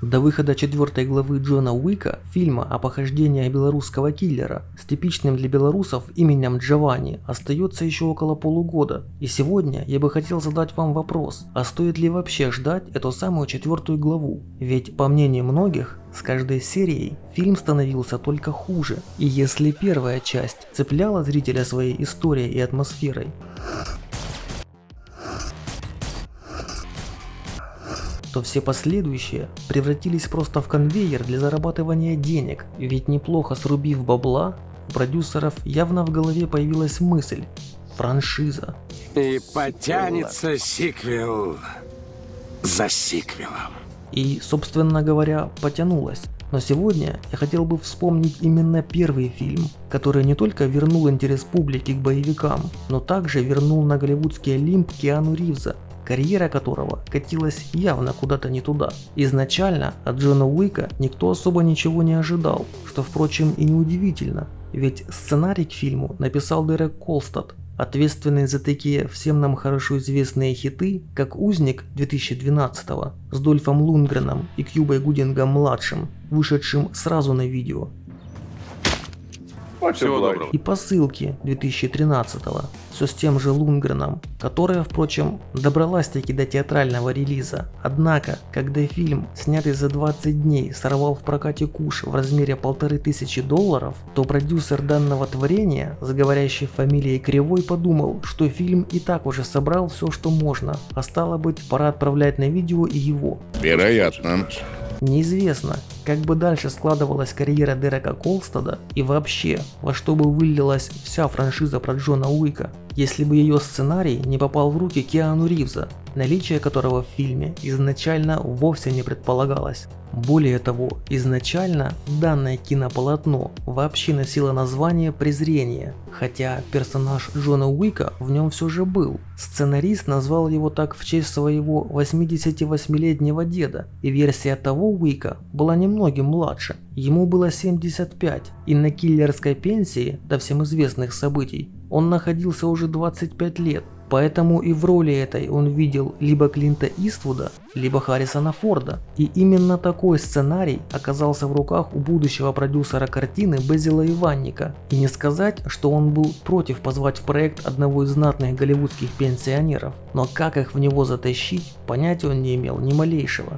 До выхода 4 главы Джона Уика, фильма о похождениях белорусского киллера с типичным для белорусов именем Джованни, остается еще около полугода. И сегодня я бы хотел задать вам вопрос, а стоит ли вообще ждать эту самую 4 главу? Ведь, по мнению многих, с каждой серией фильм становился только хуже. И если первая часть цепляла зрителя своей историей и атмосферой, то все последующие превратились просто в конвейер для зарабатывания денег. Ведь неплохо срубив бабла, у продюсеров явно в голове появилась мысль – франшиза. И потянется сиквел за сиквелом. И, собственно говоря, потянулась. Но сегодня я хотел бы вспомнить именно первый фильм, который не только вернул интерес публики к боевикам, но также вернул на голливудский Олимп Киану Ривза, карьера которого катилась явно куда-то не туда. Изначально от Джона Уика никто особо ничего не ожидал, что, впрочем, и неудивительно, ведь сценарий к фильму написал Дерек Колстад, ответственный за такие всем нам хорошо известные хиты, как «Узник» 2012 с Дольфом Лундгреном и Кьюбой Гудингом-младшим, вышедшим сразу на видео, и «Посылки» 2013 все с тем же Лундгреном, которая, впрочем, добралась таки до театрального релиза. Однако, когда фильм, снятый за 20 дней, сорвал в прокате куш в размере $1500, то продюсер данного творения, с говорящей фамилией Кривой, подумал, что фильм и так уже собрал все, что можно, а стало быть, пора отправлять на видео и его. Вероятно. Неизвестно, как бы дальше складывалась карьера Дерека Колстада и вообще, во что бы вылилась вся франшиза про Джона Уика, если бы ее сценарий не попал в руки Киану Ривза, наличие которого в фильме изначально вовсе не предполагалось. Более того, изначально данное кинополотно вообще носило название «Презрение», хотя персонаж Джона Уика в нем все же был. Сценарист назвал его так в честь своего 88-летнего деда, и версия того Уика была немногим младше, ему было 75, и на киллерской пенсии до всем известных событий он находился уже 25 лет. Поэтому и в роли этой он видел либо Клинта Иствуда, либо Харрисона Форда. И именно такой сценарий оказался в руках у будущего продюсера картины Безила Иванника. И не сказать, что он был против позвать в проект одного из знатных голливудских пенсионеров. Но как их в него затащить, понятия он не имел ни малейшего.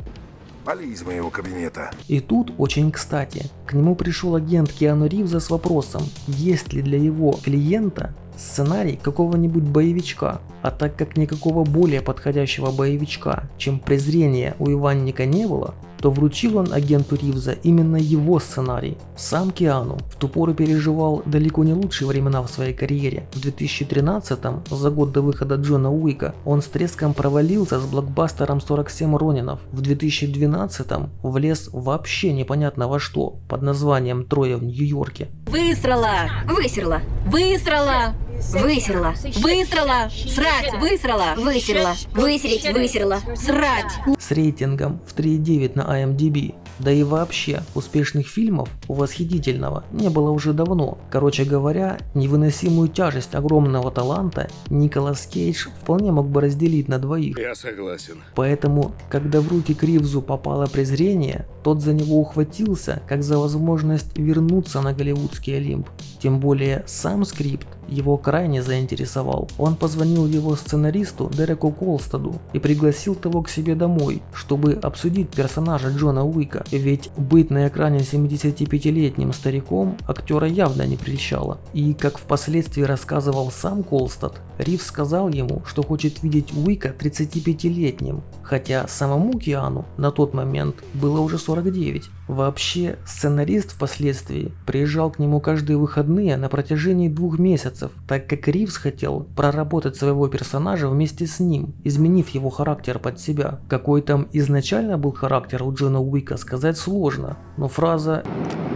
Вали из моего кабинета. И тут, очень кстати, к нему пришел агент Киану Ривза с вопросом, есть ли для его клиента сценарий какого-нибудь боевичка, а так как никакого более подходящего боевичка, чем «Презрение» у Иванника не было, то вручил он агенту Ривза именно его сценарий. Сам Киану в ту пору переживал далеко не лучшие времена в своей карьере. В 2013-м, за год до выхода Джона Уика, он с треском провалился с блокбастером «47 Ронинов». В 2012-м влез вообще непонятно во что, под названием «Трое в Нью-Йорке». Высрала! Высерла! Высрала! Высерла! Высрала! Срать! Высрала! Высерла! Высереть! Высерла! Срать! С рейтингом в 3,9 на IMDb. Да и вообще, успешных фильмов у Восхитительного не было уже давно. Короче говоря, невыносимую тяжесть огромного таланта Николас Кейдж вполне мог бы разделить на двоих. Я согласен. Поэтому, когда в руки к Ривзу попало «Презрение», тот за него ухватился, как за возможность вернуться на голливудский Олимп. Тем более сам скрипт его крайне заинтересовал. Он позвонил его сценаристу Дереку Колстаду и пригласил того к себе домой, чтобы обсудить персонажа Джона Уика, ведь быть на экране 75-летним стариком актера явно не прельщало. И, как впоследствии рассказывал сам Колстад, Ривз сказал ему, что хочет видеть Уика 35-летним, хотя самому Киану на тот момент было уже 49. Вообще, сценарист впоследствии приезжал к нему каждые выходные на протяжении 2 месяцев, так как Ривз хотел проработать своего персонажа вместе с ним, изменив его характер под себя. Какой там изначально был характер у Джона Уика, сказать сложно, но фраза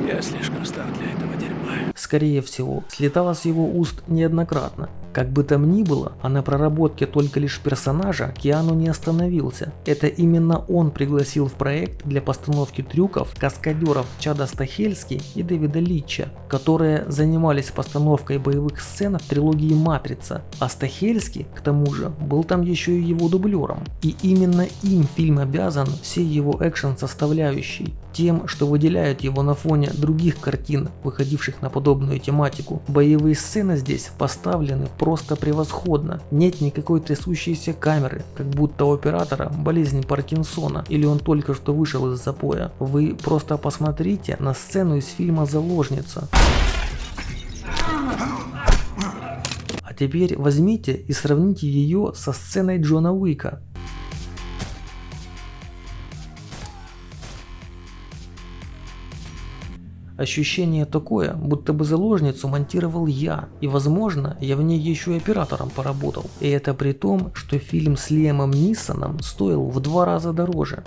Я слишком стар для этого дерьма. скорее всего, слетала с его уст неоднократно. Как бы там ни было, а на проработке только лишь персонажа Киану не остановился. Это именно он пригласил в проект для постановки трюков каскадеров Чада Стахельски и Дэвида Литча, которые занимались постановкой боевых сцен в трилогии «Матрица», а Стахельски, к тому же, был там еще и его дублером. И именно им фильм обязан всей его экшен-составляющей, тем, что выделяют его на фоне других картин, выходивших на подобную тематику. Боевые сцены здесь поставлены просто превосходно. Нет никакой трясущейся камеры, как будто у оператора болезнь Паркинсона или он только что вышел из запоя. Вы просто посмотрите на сцену из фильма «Заложница». А теперь возьмите и сравните ее со сценой Джона Уика. Ощущение такое, будто бы «Заложницу» монтировал я, и возможно, я в ней еще и оператором поработал. И это при том, что фильм с Лиамом Нисоном стоил в 2 раза дороже.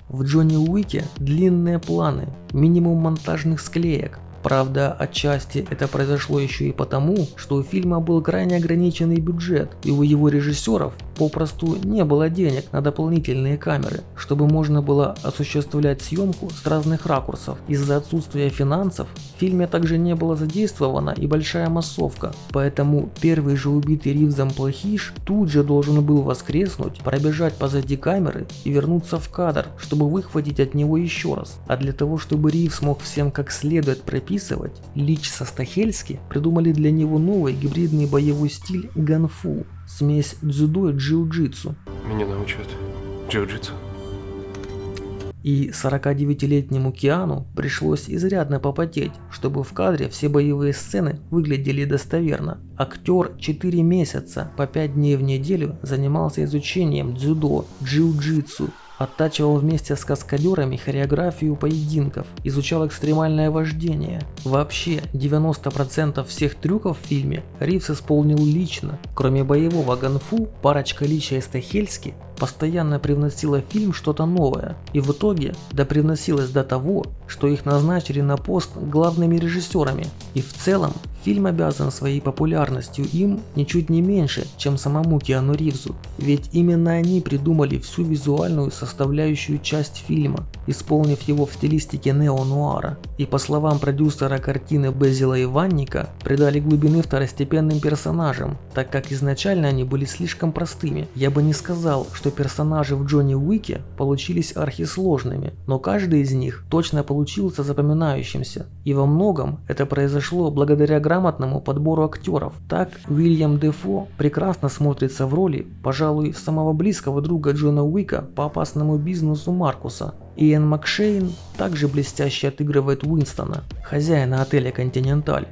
В Джонни Уике длинные планы, минимум монтажных склеек. Правда, отчасти это произошло еще и потому, что у фильма был крайне ограниченный бюджет, и у его режиссеров попросту не было денег на дополнительные камеры, чтобы можно было осуществлять съемку с разных ракурсов. Из-за отсутствия финансов в фильме также не была задействована и большая массовка, поэтому первый же убитый Ривзом плохиш тут же должен был воскреснуть, пробежать позади камеры и вернуться в кадр, чтобы выхватить от него еще раз. А для того, чтобы Ривз мог всем как следует прописывать, Лич со Стахельски придумали для него новый гибридный боевой стиль ганфу, смесь дзюдо и джиу-джитсу. Меня научат джиу-джитсу. И 49-летнему Киану пришлось изрядно попотеть, чтобы в кадре все боевые сцены выглядели достоверно. Актер 4 месяца по 5 дней в неделю занимался изучением дзюдо, джиу-джитсу, оттачивал вместе с каскадерами хореографию поединков, изучал экстремальное вождение. Вообще 90% всех трюков в фильме Ривз исполнил лично. Кроме боевого ганфу, парочка Лича и Стахельски постоянно привносила в фильм что-то новое, и в итоге допривносилось до того, что их назначили на пост главными режиссерами. И в целом фильм обязан своей популярностью им ничуть не меньше, чем самому Киану Ривзу, ведь именно они придумали всю визуальную составляющую часть фильма, исполнив его в стилистике нео-нуара, и по словам продюсера картины Безила Иванника, придали глубины второстепенным персонажам, так как изначально они были слишком простыми. Я бы не сказал, что персонажи в Джонни Уике получились архисложными, но каждый из них точно получился запоминающимся, и во многом это произошло благодаря грамотному подбору актеров. Так Уильям Дефо прекрасно смотрится в роли, пожалуй, самого близкого друга Джона Уика по опасному бизнесу Маркуса. Иэн Макшейн также блестяще отыгрывает Уинстона, хозяина отеля «Континенталь».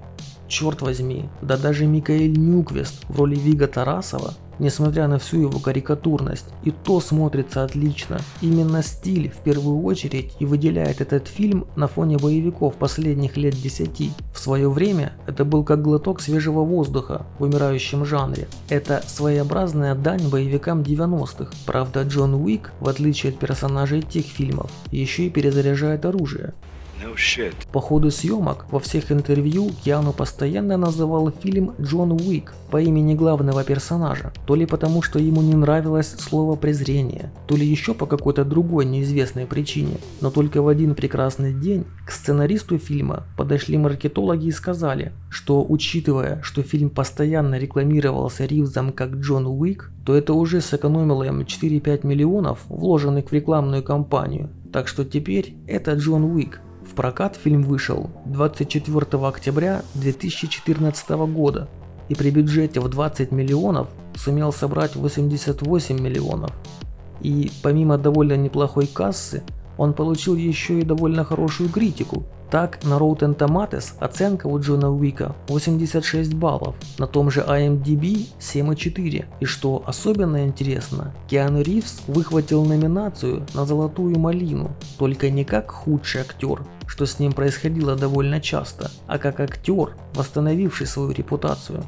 Черт возьми, да даже Микаэль Нюквест в роли Вига Тарасова, несмотря на всю его карикатурность, и то смотрится отлично. Именно стиль в первую очередь и выделяет этот фильм на фоне боевиков последних лет 10. В свое время это был как глоток свежего воздуха в умирающем жанре. Это своеобразная дань боевикам 90-х. Правда, Джон Уик, в отличие от персонажей тех фильмов, еще и перезаряжает оружие. По ходу съемок во всех интервью Киану постоянно называл фильм «Джон Уик» по имени главного персонажа, то ли потому, что ему не нравилось слово «презрение», то ли еще по какой-то другой неизвестной причине. Но только в один прекрасный день к сценаристу фильма подошли маркетологи и сказали, что учитывая, что фильм постоянно рекламировался Ривзом как «Джон Уик», то это уже сэкономило им 4-5 миллионов, вложенных в рекламную кампанию. Так что теперь это «Джон Уик». В прокат фильм вышел 24 октября 2014 года и при бюджете в 20 миллионов сумел собрать 88 миллионов. И помимо довольно неплохой кассы, он получил еще и довольно хорошую критику. Так, на Rotten Tomatoes оценка у Джона Уика 86 баллов, на том же IMDb 7,4. И что особенно интересно, Киану Ривз выхватил номинацию на «Золотую малину», только не как худший актер, что с ним происходило довольно часто, а как актер, восстановивший свою репутацию.